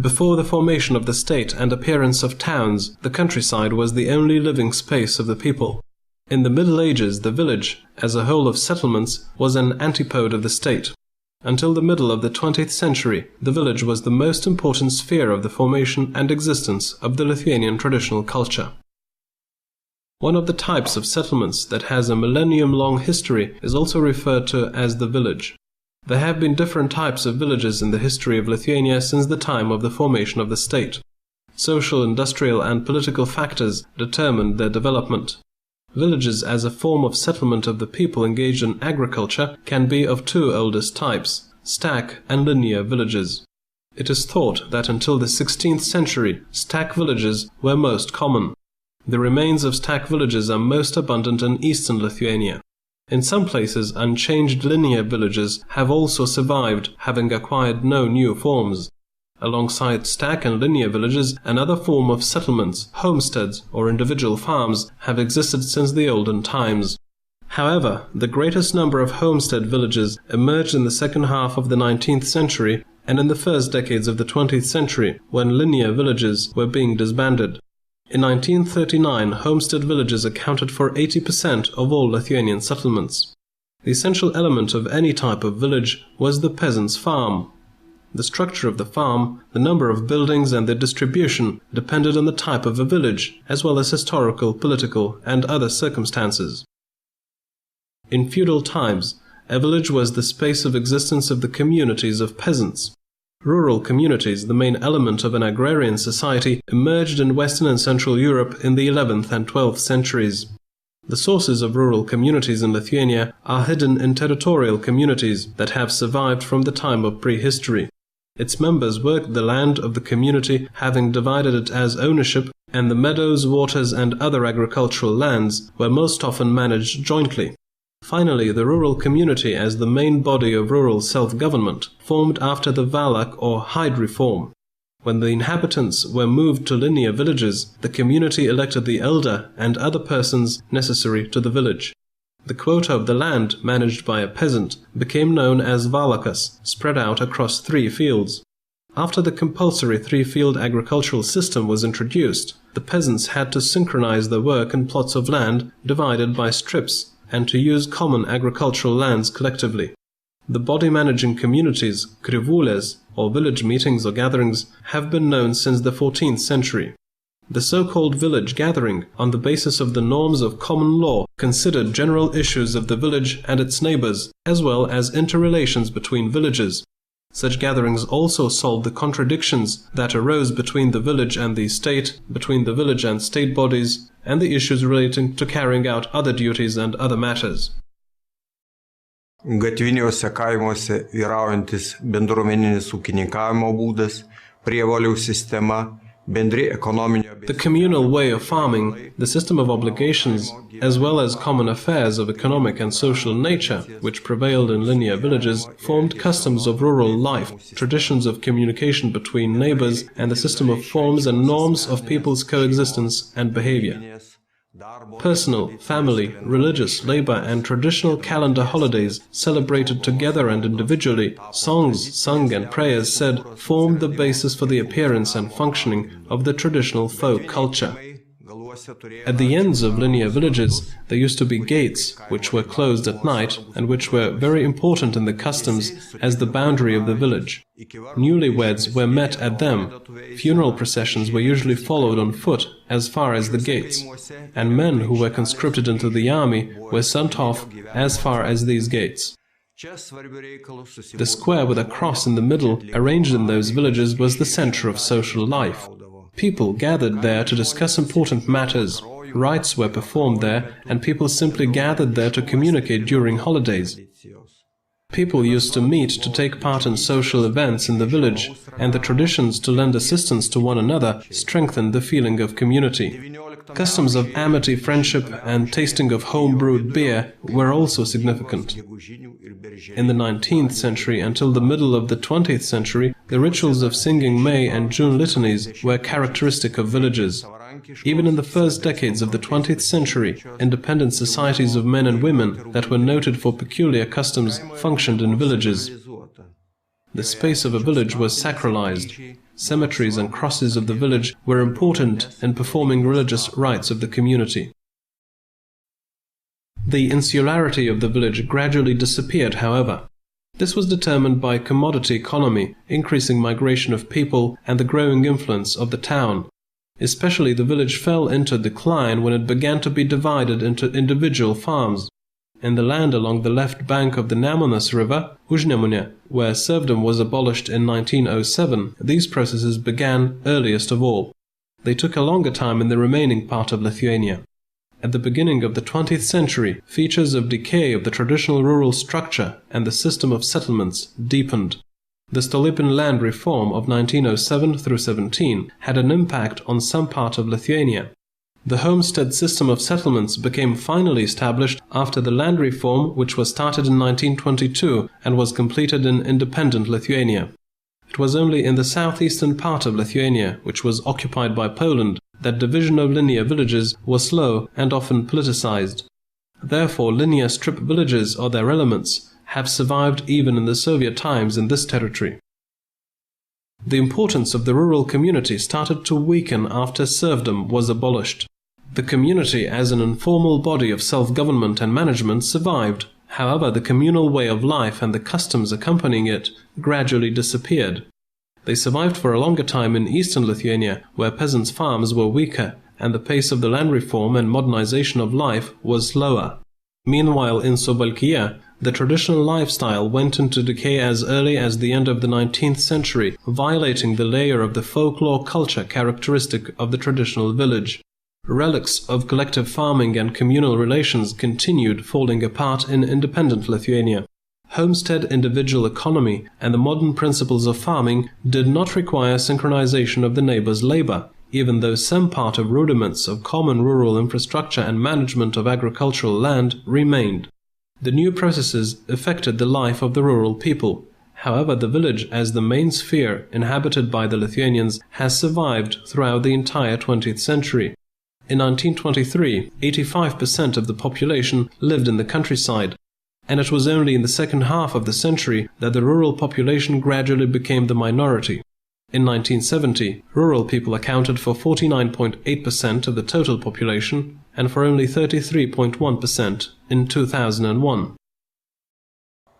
Before the formation of the state and appearance of towns, the countryside was the only living space of the people. In the Middle Ages, the village, as a whole of settlements, was an antipode of the state. Until the middle of the 20th century, the village was the most important sphere of the formation and existence of the Lithuanian traditional culture. One of the types of settlements that has a millennium-long history is also referred to as the village. There have been different types of villages in the history of Lithuania since the time of the formation of the state. Social, industrial and political factors determined their development. Villages as a form of settlement of the people engaged in agriculture can be of two oldest types, stack and linear villages. It is thought that until the 16th century, stack villages were most common. The remains of stack villages are most abundant in eastern Lithuania. In some places, unchanged linear villages have also survived, having acquired no new forms. Alongside stack and linear villages, another form of settlements, homesteads or individual farms, have existed since the olden times. However, the greatest number of homestead villages emerged in the second half of the 19th century and in the first decades of the 20th century, when linear villages were being disbanded. In 1939, homestead villages accounted for 80% of all Lithuanian settlements. The essential element of any type of village was the peasant's farm. The structure of the farm, the number of buildings and their distribution depended on the type of a village, as well as historical, political and other circumstances. In feudal times, a village was the space of existence of the communities of peasants. Rural communities, the main element of an agrarian society, emerged in Western and Central Europe in the 11th and 12th centuries. The sources of rural communities in Lithuania are hidden in territorial communities that have survived from the time of prehistory. Its members worked the land of the community, having divided it as ownership, and the meadows, waters and other agricultural lands were most often managed jointly. Finally, the rural community as the main body of rural self-government formed after the Willage or Hyde reform. When the inhabitants were moved to linear villages, the community elected the elder and other persons necessary to the village. The quota of the land managed by a peasant became known as vallakas, spread out across 3 fields. After the compulsory 3-field agricultural system was introduced, the peasants had to synchronize their work in plots of land divided by strips and to use common agricultural lands collectively. The body-managing communities, krivules, or village meetings or gatherings, have been known since the 14th century. The so-called village gathering, on the basis of the norms of common law, considered general issues of the village and its neighbors, as well as interrelations between villages. Such gatherings also solved the contradictions that arose between the village and the state, between the village and state bodies, and the issues relating to carrying out other duties and other matters. Gatviniuose kaimuose vyraujantis bendruomeninis ūkininkavimo būdas, prievolių sistema, bendri ekonominio. The communal way of farming, the system of obligations, as well as common affairs of economic and social nature, which prevailed in linear villages, formed customs of rural life, traditions of communication between neighbors, and the system of forms and norms of people's coexistence and behavior. Personal, family, religious, labor and traditional calendar holidays celebrated together and individually, songs sung and prayers said, formed the basis for the appearance and functioning of the traditional folk culture. At the ends of linear villages there used to be gates, which were closed at night and which were very important in the customs as the boundary of the village. Newlyweds were met at them, funeral processions were usually followed on foot as far as the gates, and men who were conscripted into the army were sent off as far as these gates. The square with a cross in the middle, arranged in those villages, was the center of social life. People gathered there to discuss important matters, rites were performed there, and people simply gathered there to communicate during holidays. People used to meet to take part in social events in the village, and the traditions to lend assistance to one another strengthened the feeling of community. Customs of amity, friendship, and tasting of home-brewed beer were also significant. In the 19th century until the middle of the 20th century, the rituals of singing May and June litanies were characteristic of villages. Even in the first decades of the 20th century, independent societies of men and women that were noted for peculiar customs functioned in villages. The space of a village was sacralized. cemeteries and crosses of the village were important in performing religious rites of the community. The insularity of the village gradually disappeared, however. This was determined by commodity economy, increasing migration of people, and the growing influence of the town. Especially the village fell into decline when it began to be divided into individual farms. In the land along the left bank of the Nemunas River, Užnemunė, where serfdom was abolished in 1907, these processes began earliest of all. They took a longer time in the remaining part of Lithuania. At the beginning of the 20th century, features of decay of the traditional rural structure and the system of settlements deepened. The Stolypin land reform of 1907–17 had an impact on some part of Lithuania. The homestead system of settlements became finally established after the land reform, which was started in 1922 and was completed in independent Lithuania. It was only in the southeastern part of Lithuania, which was occupied by Poland, that division of linear villages was slow and often politicized. Therefore, linear strip villages or their elements have survived even in the Soviet times in this territory. The importance of the rural community started to weaken after serfdom was abolished. The community as an informal body of self-government and management survived. However, the communal way of life and the customs accompanying it gradually disappeared. They survived for a longer time in eastern Lithuania, where peasants' farms were weaker and the pace of the land reform and modernization of life was slower. Meanwhile, in Suvalkija, the traditional lifestyle went into decay as early as the end of the 19th century, violating the layer of the folklore culture characteristic of the traditional village. Relics of collective farming and communal relations continued falling apart in independent Lithuania. Homestead individual economy and the modern principles of farming did not require synchronization of the neighbor's labor, even though some part of rudiments of common rural infrastructure and management of agricultural land remained. The new processes affected the life of the rural people. However, the village as the main sphere inhabited by the Lithuanians has survived throughout the entire 20th century. In 1923, 85% of the population lived in the countryside, and it was only in the second half of the century that the rural population gradually became the minority. In 1970, rural people accounted for 49.8% of the total population and for only 33.1% in 2001.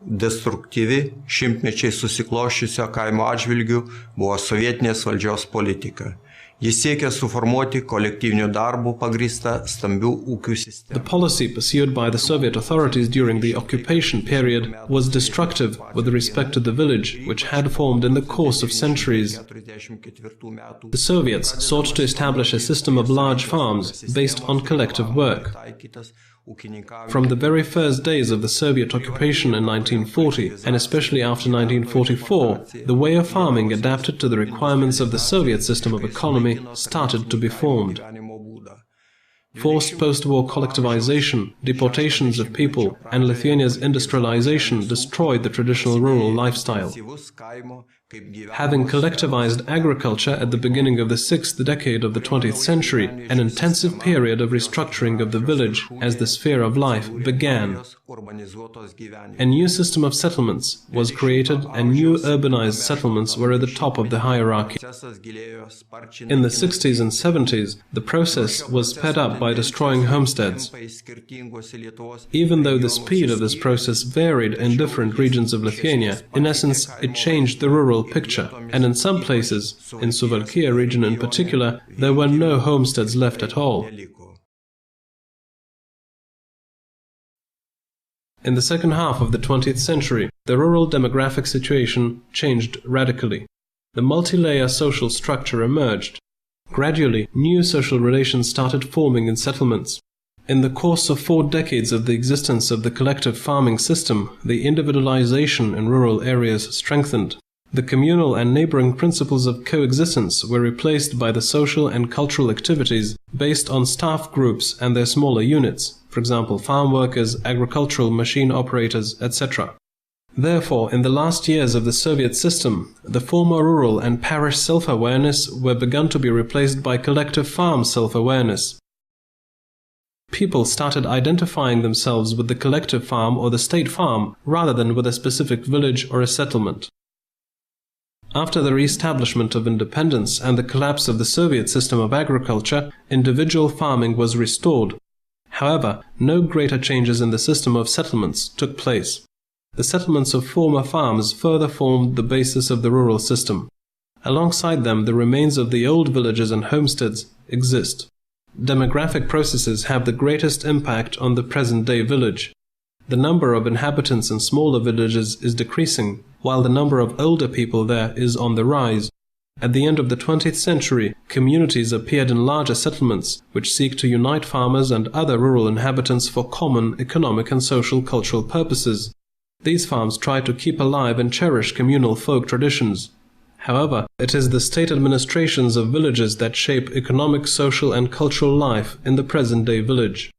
Destruktyvi šimtmečiai susiklosčiusio kaimo atžvilgiu buvo sovietinės valdžios politika. Jis siekė suformuoti kolektyvinių darbų pagrįstą stambių ūkių sistemą. The policy pursued by the Soviet authorities during the occupation period was destructive with respect to the village, which had formed in the course of centuries. The Soviets sought to establish a system of large farms based on collective work. From the very first days of the Soviet occupation in 1940, and especially after 1944, the way of farming adapted to the requirements of the Soviet system of economy started to be formed. Forced post-war collectivization, deportations of people, and Lithuania's industrialization destroyed the traditional rural lifestyle. Having collectivized agriculture at the beginning of the sixth decade of the 20th century, an intensive period of restructuring of the village as the sphere of life began. A new system of settlements was created and new urbanized settlements were at the top of the hierarchy. In the 60s and 70s, the process was sped up by destroying homesteads. Even though the speed of this process varied in different regions of Lithuania, in essence it changed the rural picture, and in some places, in Suvalkija region in particular, there were no homesteads left at all. In the second half of the 20th century, the rural demographic situation changed radically. The multi-layer social structure emerged. Gradually, new social relations started forming in settlements. In the course of 4 decades of the existence of the collective farming system, the individualization in rural areas strengthened. The communal and neighboring principles of coexistence were replaced by the social and cultural activities based on staff groups and their smaller units, for example, farm workers, agricultural machine operators, etc. Therefore, in the last years of the Soviet system, the former rural and parish self-awareness were begun to be replaced by collective farm self-awareness. People started identifying themselves with the collective farm or the state farm rather than with a specific village or a settlement. After the re-establishment of independence and the collapse of the Soviet system of agriculture, individual farming was restored. However, no greater changes in the system of settlements took place. The settlements of former farms further formed the basis of the rural system. Alongside them, the remains of the old villages and homesteads exist. Demographic processes have the greatest impact on the present-day village. The number of inhabitants in smaller villages is decreasing, while the number of older people there is on the rise. At the end of the 20th century, communities appeared in larger settlements, which seek to unite farmers and other rural inhabitants for common economic and social cultural purposes. These farms try to keep alive and cherish communal folk traditions. However, it is the state administrations of villages that shape economic, social and cultural life in the present-day village.